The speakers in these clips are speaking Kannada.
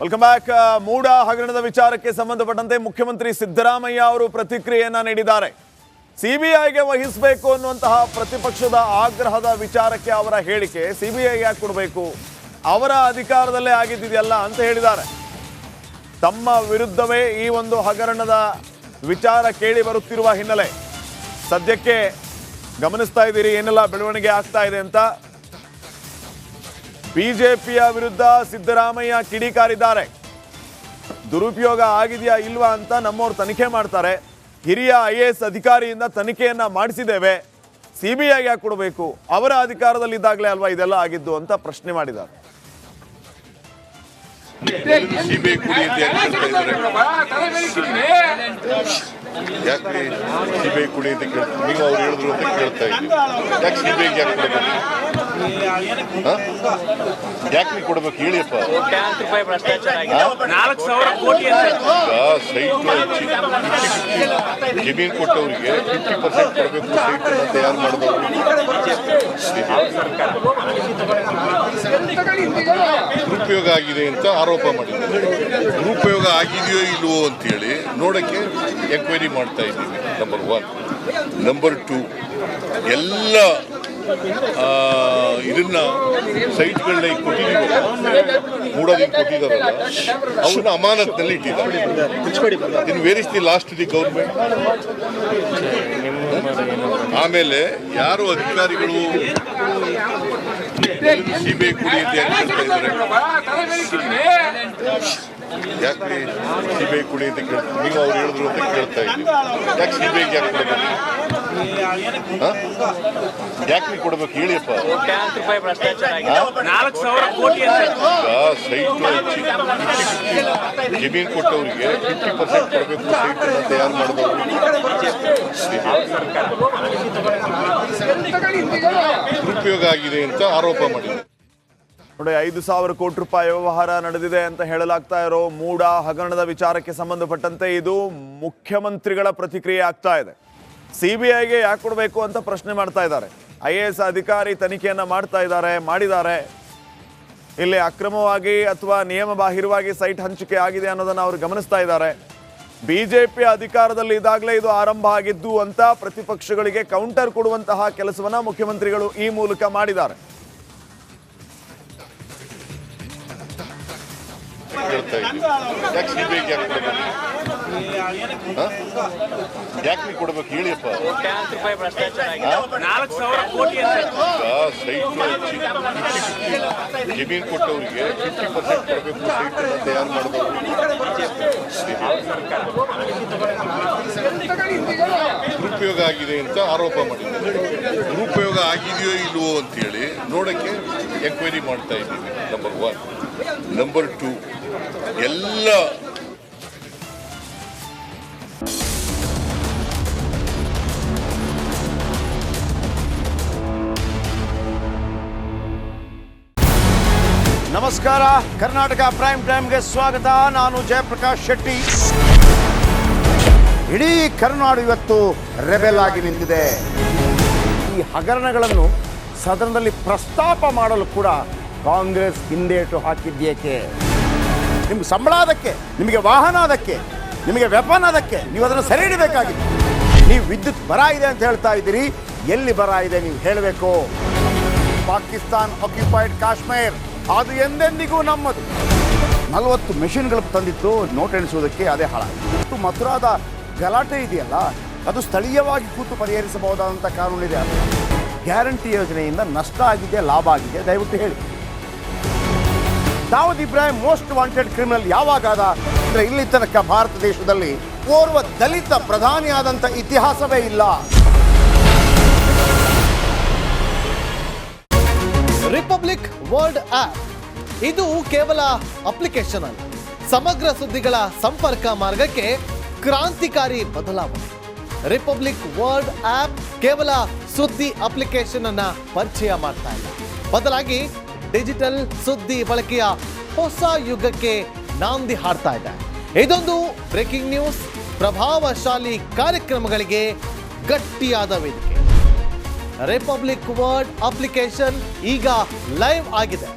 Welcome back. ಮೂಡ ಹಗರಣದ ವಿಚಾರಕ್ಕೆ ಸಂಬಂಧಪಟ್ಟಂತೆ ಮುಖ್ಯಮಂತ್ರಿ ಸಿದ್ದರಾಮಯ್ಯ ಅವರು ಪ್ರತಿಕ್ರಿಯೆಯನ್ನ ನೀಡಿದ್ದಾರೆ. ಸಿಬಿಐಗೆ ವಹಿಸಬೇಕು ಅನ್ನುವಂತಹ ಪ್ರತಿಪಕ್ಷದ ಆಗ್ರಹದ ವಿಚಾರಕ್ಕೆ ಅವರ ಹೇಳಿಕೆ, ಸಿಬಿಐಗೆ ಯಾಕೆ ಕೊಡಬೇಕು, ಅವರ ಅಧಿಕಾರದಲ್ಲೇ ಆಗಿದ್ದಿದೆಯಲ್ಲ ಅಂತ ಹೇಳಿದ್ದಾರೆ. ತಮ್ಮ ವಿರುದ್ಧವೇ ಈ ಒಂದು ಹಗರಣದ ವಿಚಾರ ಕೇಳಿ ಬರುತ್ತಿರುವ ಹಿನ್ನೆಲೆ ಸದ್ಯಕ್ಕೆ ಗಮನಿಸ್ತಾ ಇದ್ದೀರಿ ಏನೆಲ್ಲ ಬೆಳವಣಿಗೆ ಆಗ್ತಾ ಇದೆ ಅಂತ. ಬಿಜೆಪಿಯ ವಿರುದ್ಧ ಸಿದ್ದರಾಮಯ್ಯ ಕಿಡಿಕಾರಿದ್ದಾರೆ. ದುರುಪಯೋಗ ಆಗಿದೆಯಾ ಇಲ್ವಾ ಅಂತ ನಮ್ಮವರು ತನಿಖೆ ಮಾಡ್ತಾರೆ. ಹಿರಿಯ IAS ಅಧಿಕಾರಿಯಿಂದ ತನಿಖೆಯನ್ನ ಮಾಡಿಸಿದ್ದೇವೆ, ಸಿಬಿಐ ಯಾಕೆ ಕೊಡಬೇಕು, ಅವರ ಅಧಿಕಾರದಲ್ಲಿದ್ದಾಗಲೇ ಅಲ್ವಾ ಇದೆಲ್ಲ ಆಗಿದ್ದು ಅಂತ ಪ್ರಶ್ನೆ ಮಾಡಿದ್ದಾರೆ. ಸಿಬಿಐ ಕುಡಿ ಅಂತ ಯಾಕೆ ಸಿಬಿಐ ಕುಡಿ ಅಂತ ಕೇಳ್ತಾರೆ, ನೀವು ಅವ್ರು ಹೇಳಿದ್ರು ಅಂತ ಕೇಳ್ತಾ ಇದ್ದೀವಿ. ಯಾಕೆ ಸಿಬಿಐಗೆ ಯಾಕೆ ಕೊಡಬೇಕು, ಯಾಕೆ ನೀವು ಕೊಡಬೇಕು ಹೇಳಿಯಪ್ಪ. ಜಮೀನು ಕೊಟ್ಟವರಿಗೆ 50% ಕೊಡಬೇಕು, ಸೈಟ್ ತಯಾರು ಮಾಡಿದವರು ದುರುಪಯೋಗ ಆಗಿದೆ ಅಂತ ಆರೋಪ ಮಾಡಿದ್ದಾರೆ. ದುರುಪಯೋಗ ಆಗಿದೆಯೋ ಇಲ್ವೋ ಅಂತೇಳಿ ನೋಡಕ್ಕೆ ಎಂಕ್ವೈರಿ ಮಾಡ್ತಾ ಇದ್ದೀವಿ. ನಂಬರ್ 1. ನಂಬರ್ 2, ಎಲ್ಲ ಇದನ್ನ ಸೈಟ್ಗಳನ್ನ ಈಗ ಕೊಟ್ಟಿದ್ದೀವಲ್ಲ, ಮೂಡೋದಿನ ಕೊಟ್ಟಿದ್ದಾರಲ್ಲ, ಅವನ್ನ ಅಮಾನತ್ನಲ್ಲಿ ಇಟ್ಟಿದ್ದಾರೆ. In where is the last the government. ಆಮೇಲೆ ಯಾರು ಅಧಿಕಾರಿಗಳು ಸಿಬಿಐ ಕುಡಿ ಅಂತ ಹೇಳ್ತಾ ಇದ್ದಾರೆ, ಯಾಕೆ ಸಿಬಿಐ ಕುಡಿ ಅಂತ ಕೇಳ್ತಾರೆ, ನೀವು ಅವ್ರು ಹೇಳಿದ್ರು ಅಂತ ಕೇಳ್ತಾ ಇದ್ದೀವಿ. ಯಾಕೆ ಸಿಬಿಐಗೆ ಯಾಕೆ ಕೊಡಬೇಕು, ಯಾಕೆ ನೀವು ಕೊಡಬೇಕು ಹೇಳಿಯಪ್ಪ. ಸೈಟ್ ಜಮೀನು ಕೊಟ್ಟವರಿಗೆ 50% ಕೊಡಬೇಕು, ಸೈಟ್ ತಯಾರು ಮಾಡಿದವರು ದುರುಪಯೋಗ ಆಗಿದೆ ಅಂತ ಆರೋಪ ಮಾಡಿದ್ದಾರೆ. ನೋಡಿ, 5,000 ಕೋಟಿ ರೂಪಾಯಿ ವ್ಯವಹಾರ ನಡೆದಿದೆ ಅಂತ ಹೇಳಲಾಗ್ತಾ ಇರೋ ಮೂಡ ಹಗರಣದ ವಿಚಾರಕ್ಕೆ ಸಂಬಂಧಪಟ್ಟಂತೆ ಇದು ಮುಖ್ಯಮಂತ್ರಿಗಳ ಪ್ರತಿಕ್ರಿಯೆ ಆಗ್ತಾ ಇದೆ. ಸಿಬಿಐಗೆ ಯಾಕೆ ಕೊಡಬೇಕು ಅಂತ ಪ್ರಶ್ನೆ ಮಾಡ್ತಾ ಇದ್ದಾರೆ. IAS ಅಧಿಕಾರಿ ತನಿಖೆಯನ್ನ ಮಾಡಿದ್ದಾರೆ. ಇಲ್ಲಿ ಅಕ್ರಮವಾಗಿ ಅಥವಾ ನಿಯಮ ಬಾಹಿರವಾಗಿ ಸೈಟ್ ಹಂಚಿಕೆ ಆಗಿದೆ ಅನ್ನೋದನ್ನ ಅವರು ಗಮನಿಸ್ತಾ ಇದ್ದಾರೆ. ಬಿಜೆಪಿ ಅಧಿಕಾರದಲ್ಲಿ ಇದಾಗಲೇ ಇದು ಆರಂಭ ಆಗಿದ್ದು ಅಂತ ಪ್ರತಿಪಕ್ಷಗಳಿಗೆ ಕೌಂಟರ್ ಕೊಡುವಂತಹ ಕೆಲಸವನ್ನ ಮುಖ್ಯಮಂತ್ರಿಗಳು ಈ ಮೂಲಕ ಮಾಡಿದ್ದಾರೆ. ಯಾಕೆ ಸಿಬಿಐಗೆ ಯಾಕೆ ಕೊಡಬೇಕು, ಯಾಕೆ ನೀವು ಕೊಡಬೇಕು ಹೇಳಿಯಪ್ಪ. ಜಮೀನು ಕೊಟ್ಟವರಿಗೆ 50% ಕೊಡಬೇಕು, ಸೈಟ್ ತಯಾರು ಮಾಡಿದವರು ದುರುಪಯೋಗ ಆಗಿದೆ ಅಂತ ಆರೋಪ ಮಾಡಿದ್ದಾರೆ. ದುರುಪಯೋಗ ಆಗಿದೆಯೋ ಇಲ್ವೋ ಅಂತೇಳಿ ನೋಡಕ್ಕೆ ಎಂಕ್ವೈರಿ ಮಾಡ್ತಾ ಇದ್ದೀವಿ. ನಂಬರ್ 1. ನಂಬರ್ 2, ಎಲ್ಲ ನಮಸ್ಕಾರ, ಕರ್ನಾಟಕ ಪ್ರೈಮ್ ಟೈಮ್ಗೆ ಸ್ವಾಗತ. ನಾನು ಜಯಪ್ರಕಾಶ್ ಶೆಟ್ಟಿ. ಇಡೀ ಕರ್ನಾಡು ಇವತ್ತು ರೆಬೆಲ್ ಆಗಿ ನಿಂತಿದೆ. ಈ ಹಗರಣಗಳನ್ನು ಸದನದಲ್ಲಿ ಪ್ರಸ್ತಾಪ ಮಾಡಲು ಕೂಡ ಕಾಂಗ್ರೆಸ್ ಹಿಂದೇಟು ಹಾಕಿದ್ದೇಕೆ? ನಿಮ್ಗೆ ಸಂಬಳ ಅದಕ್ಕೆ, ನಿಮಗೆ ವಾಹನ ಅದಕ್ಕೆ, ನಿಮಗೆ ವೆಪನ್ ಅದಕ್ಕೆ, ನೀವು ಅದನ್ನು ಸೆರೆ ಹಿಡಬೇಕಾಗಿತ್ತು. ನೀವು ವಿದ್ಯುತ್ ಬರ ಇದೆ ಅಂತ ಹೇಳ್ತಾ ಇದ್ದೀರಿ, ಎಲ್ಲಿ ಬರ ಇದೆ ನೀವು ಹೇಳಬೇಕು. ಪಾಕಿಸ್ತಾನ್ ಆಕ್ಯುಪೈಡ್ ಕಾಶ್ಮೀರ್ ಅದು ಎಂದೆಂದಿಗೂ ನಮ್ಮದು. 40 ಮೆಷಿನ್ಗಳು ತಂದಿತ್ತು ನೋಟ್ ಎಣಿಸುವುದಕ್ಕೆ, ಅದೇ ಹಾಳಾಯಿತು. ಮಥುರಾದ ಗಲಾಟೆ ಇದೆಯಲ್ಲ, ಅದು ಸ್ಥಳೀಯವಾಗಿ ಕೂತು ಪರಿಹರಿಸಬಹುದಾದಂಥ ಕಾನೂನಿದೆ. ಗ್ಯಾರಂಟಿ ಯೋಜನೆಯಿಂದ ನಷ್ಟ ಆಗಿದೆ, ಲಾಭ ಆಗಿದೆ, ದಯವಿಟ್ಟು ಹೇಳಿ. Dawood Ibrahim most wanted criminal ಯಾವಾಗಾದ ಅಂದರೆ ಇಲ್ಲಿ ತನಕ ಭಾರತ ದೇಶದಲ್ಲಿ ಓರ್ವ ದಲಿತ ಪ್ರಧಾನಿಯಾದಂಥ ಇತಿಹಾಸವೇ ಇಲ್ಲ. ರಿಪಬ್ಲಿಕ್ ವರ್ಲ್ಡ್ ಆಪ್ ಇದು ಕೇವಲ ಅಪ್ಲಿಕೇಶನ್ ಅಲ್ಲ, ಸಮಗ್ರ ಸುದ್ದಿಗಳ ಸಂಪರ್ಕ ಮಾರ್ಗಕ್ಕೆ ಕ್ರಾಂತಿಕಾರಿ ಬದಲಾವಣೆ. ರಿಪಬ್ಲಿಕ್ ವರ್ಲ್ಡ್ ಆಪ್ ಕೇವಲ ಸುದ್ದಿ ಅಪ್ಲಿಕೇಶನ್ ಅನ್ನ ಪರಿಚಯ ಮಾಡ್ತಾ ಇಲ್ಲ, ಬದಲಾಗಿ ಡಿಜಿಟಲ್ ಸುದ್ದಿ ಬಳಕೆಯ ಹೊಸ ಯುಗಕ್ಕೆ ನಾಂದಿ ಹಾಡ್ತಾ ಇದೆ. ಇದೊಂದು ಬ್ರೇಕಿಂಗ್ ನ್ಯೂಸ್, ಪ್ರಭಾವಶಾಲಿ ಕಾರ್ಯಕ್ರಮಗಳಿಗೆ ಗಟ್ಟಿಯಾದ ವೇದಿಕೆ. ರಿಪಬ್ಲಿಕ್ ವರ್ಲ್ಡ್ ಅಪ್ಲಿಕೇಶನ್ ಈಗ ಲೈವ್ ಆಗಿದೆ.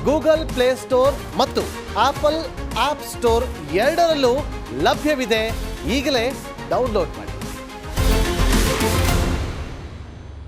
ಗೂಗಲ್ ಪ್ಲೇಸ್ಟೋರ್ ಮತ್ತು ಆಪಲ್ ಆಪ್ ಸ್ಟೋರ್ ಎರಡರಲ್ಲೂ ಲಭ್ಯವಿದೆ. ಈಗಲೇ ಡೌನ್ಲೋಡ್ ಮಾಡಿ.